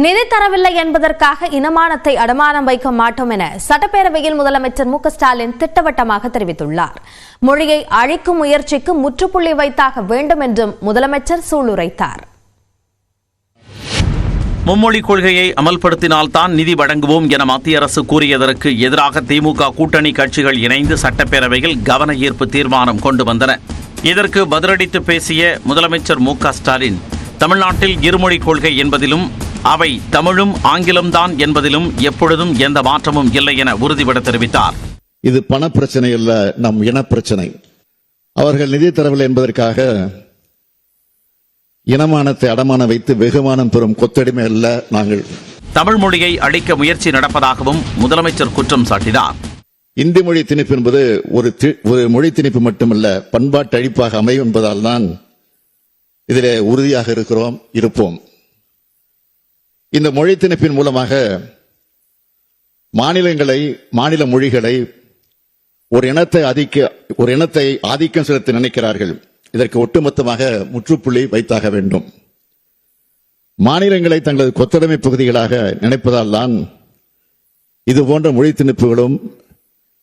நிதி தரவில்லை என்பதற்காக இனமானத்தை அடமானம் வைக்க மாட்டோம் என சட்டப்பேரவையில் முதலமைச்சர் மு க ஸ்டாலின் திட்டவட்டமாக தெரிவித்துள்ளார். மொழியை அழிக்கும் முயற்சிக்கு முற்றுப்புள்ளி வைத்தாக வேண்டும் என்றும் முதலமைச்சர் சூளுரைத்தார். மும்மொழி கொள்கையை அமல்படுத்தினால்தான் நிதி வழங்குவோம் என மத்திய அரசு கூறியதற்கு எதிராக திமுக கூட்டணி கட்சிகள் இணைந்து சட்டப்பேரவையில் கவன ஈர்ப்பு தீர்மானம் கொண்டு வந்தன. இதற்கு பதிலளித்து பேசிய முதலமைச்சர் மு க ஸ்டாலின், தமிழ்நாட்டில் இருமொழி கொள்கை என்பதிலும் அவை தமிழும் ஆங்கிலம்தான் என்பதிலும் எப்பொழுதும் எந்த மாற்றமும் இல்லை என உறுதிபட தெரிவித்தார். இது பண பிரச்சனை அல்ல, நம் இன பிரச்சனை. அவர்கள் நிதி தரவில்லை என்பதற்காக இனமானத்தை அடமான வைத்து வெகுமானம் பெறும் கொத்தடிமை அல்ல நாங்கள். தமிழ் மொழியை அழிக்க முயற்சி நடப்பதாகவும் முதலமைச்சர் குற்றம் சாட்டினார். இந்தி மொழி திணிப்பு என்பது ஒரு மொழி திணிப்பு மட்டுமல்ல, பண்பாட்டு அழிப்பாக அமையும் என்பதால் தான் இதிலே உறுதியாக இருப்போம். இந்த மொழி திணிப்பின் மூலமாக மாநில மொழிகளை ஒரு இனத்தை ஆதிக்கம் செலுத்த நினைக்கிறார்கள். இதற்கு ஒட்டுமொத்தமாக முற்றுப்புள்ளி வைத்தாக வேண்டும். மாநிலங்களை தங்களது கொத்தடிமை பகுதிகளாக நினைப்பதால் தான் இதுபோன்ற மொழி திணிப்புகளும்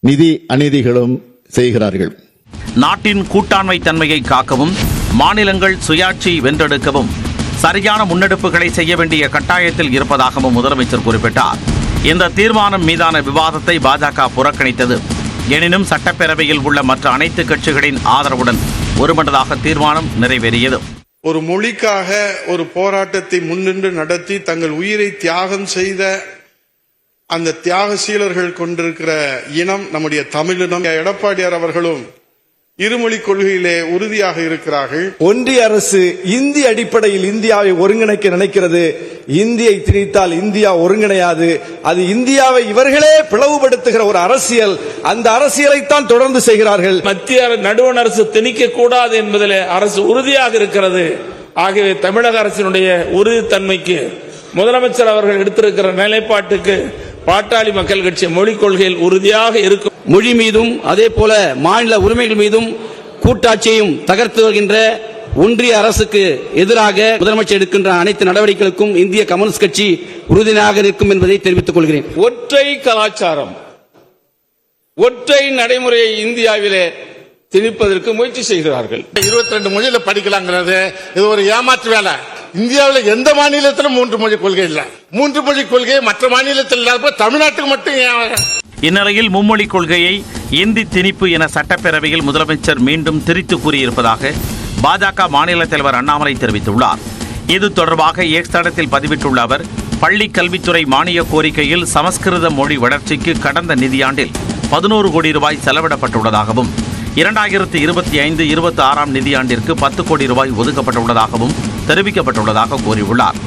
நிதி அநீதிகளும் செய்கிறார்கள். நாட்டின் கூட்டாண்மை தன்மையை காக்கவும் மாநிலங்கள் சுயாட்சி வென்றெடுக்கவும் சரியான முன்னெடுப்புகளை செய்ய வேண்டிய கட்டாயத்தில் இருப்பதாகவும் முதலமைச்சர் குறிப்பிட்டார். இந்த தீர்மானம் மீதான விவாதத்தை பாஜக புறக்கணித்தது. எனினும் சட்டப்பேரவையில் உள்ள மற்ற அனைத்து கட்சிகளின் ஆதரவுடன் ஒருமனதாக தீர்மானம் நிறைவேறியது. ஒரு மொழிக்காக ஒரு போராட்டத்தை முன்னின்று நடத்தி தங்கள் உயிரை தியாகம் செய்த அந்த தியாகசீலர்கள் கொண்டிருக்கிற இனம் நம்முடைய தமிழினம். எடப்பாடியார் அவர்களும் இருமொழி கொள்கையிலே உறுதியாக இருக்கிறார்கள். ஒன்றிய அரசு இந்தி அடிப்படையில் இந்தியாவை ஒருங்கிணைக்க நினைக்கிறது. இந்தியை திணித்தால் இந்தியா ஒருங்கிணையாது. அது இந்தியாவை இவர்களே பிளவுபடுத்துகிற ஒரு அரசியல். அந்த அரசியலைத்தான் தொடர்ந்து செய்கிறார்கள். மத்திய நடுவண் அரசு திணிக்க கூடாது என்பதில் அரசு உறுதியாக இருக்கிறது. ஆகவே தமிழக அரசினுடைய உறுதித்தன்மைக்கு முதலமைச்சர் அவர்கள் எடுத்திருக்கிற நிலைப்பாட்டுக்கு பாட்டாளி மக்கள் கட்சி மொழிக் கொள்கையில் உறுதியாக இருக்கும். மொழி மீதும் அதே போல மாநில உரிமைகள் மீதும் கூட்டாட்சியையும் தகர்த்து வருகின்ற ஒன்றிய அரசுக்கு எதிராக முதலமைச்சர் எடுக்கின்ற அனைத்து நடவடிக்கைகளுக்கும் இந்திய கம்யூனிஸ்ட் கட்சி உறுதியாக நிற்கும் என்பதை தெரிவித்துக் கொள்கிறேன். ஒற்றை கலாச்சாரம், ஒற்றை நடைமுறையை இந்தியாவிலே திணிப்பதற்கு முயற்சி செய்கிறார்கள். 22 மொழியில படிக்கலாங்கிறது இது ஒரு ஏமாற்று வேலை. இந்தியாவில் எந்த மாநிலத்திலும் 3 மொழி கொள்கை இல்ல. 3 மொழி கொள்கை மற்ற மாநிலத்தில் இல்லாத தமிழ்நாட்டுக்கு மட்டும். இந்நிலையில் மும்மொழி கொள்கையை இந்தி திணிப்பு என சட்டப்பேரவையில் முதலமைச்சர் மீண்டும் திரித்து கூறியிருப்பதாக பாஜக மாநில தலைவர் அண்ணாமலை தெரிவித்துள்ளார். இது தொடர்பாக எக்ஸ் தளத்தில் பதிவிட்டுள்ள அவர், பள்ளி கல்வித்துறை மானிய கோரிக்கையில் சமஸ்கிருத மொழி வளர்ச்சிக்கு கடந்த நிதியாண்டில் 11 கோடி ரூபாய் செலவிடப்பட்டுள்ளதாகவும் 2025-26 நிதியாண்டிற்கு 10 கோடி ரூபாய் ஒதுக்கப்பட்டுள்ளதாகவும் தெரிவிக்கப்பட்டுள்ளதாக கூறியுள்ளார்.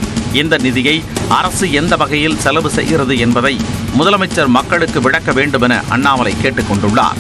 இந்த நிதியை அரசு எந்த வகையில் செலவு செய்கிறது என்பதை முதலமைச்சர் மக்களுக்கு விளக்க வேண்டும் என அண்ணாமலை கேட்டுக் கொண்டுள்ளார்.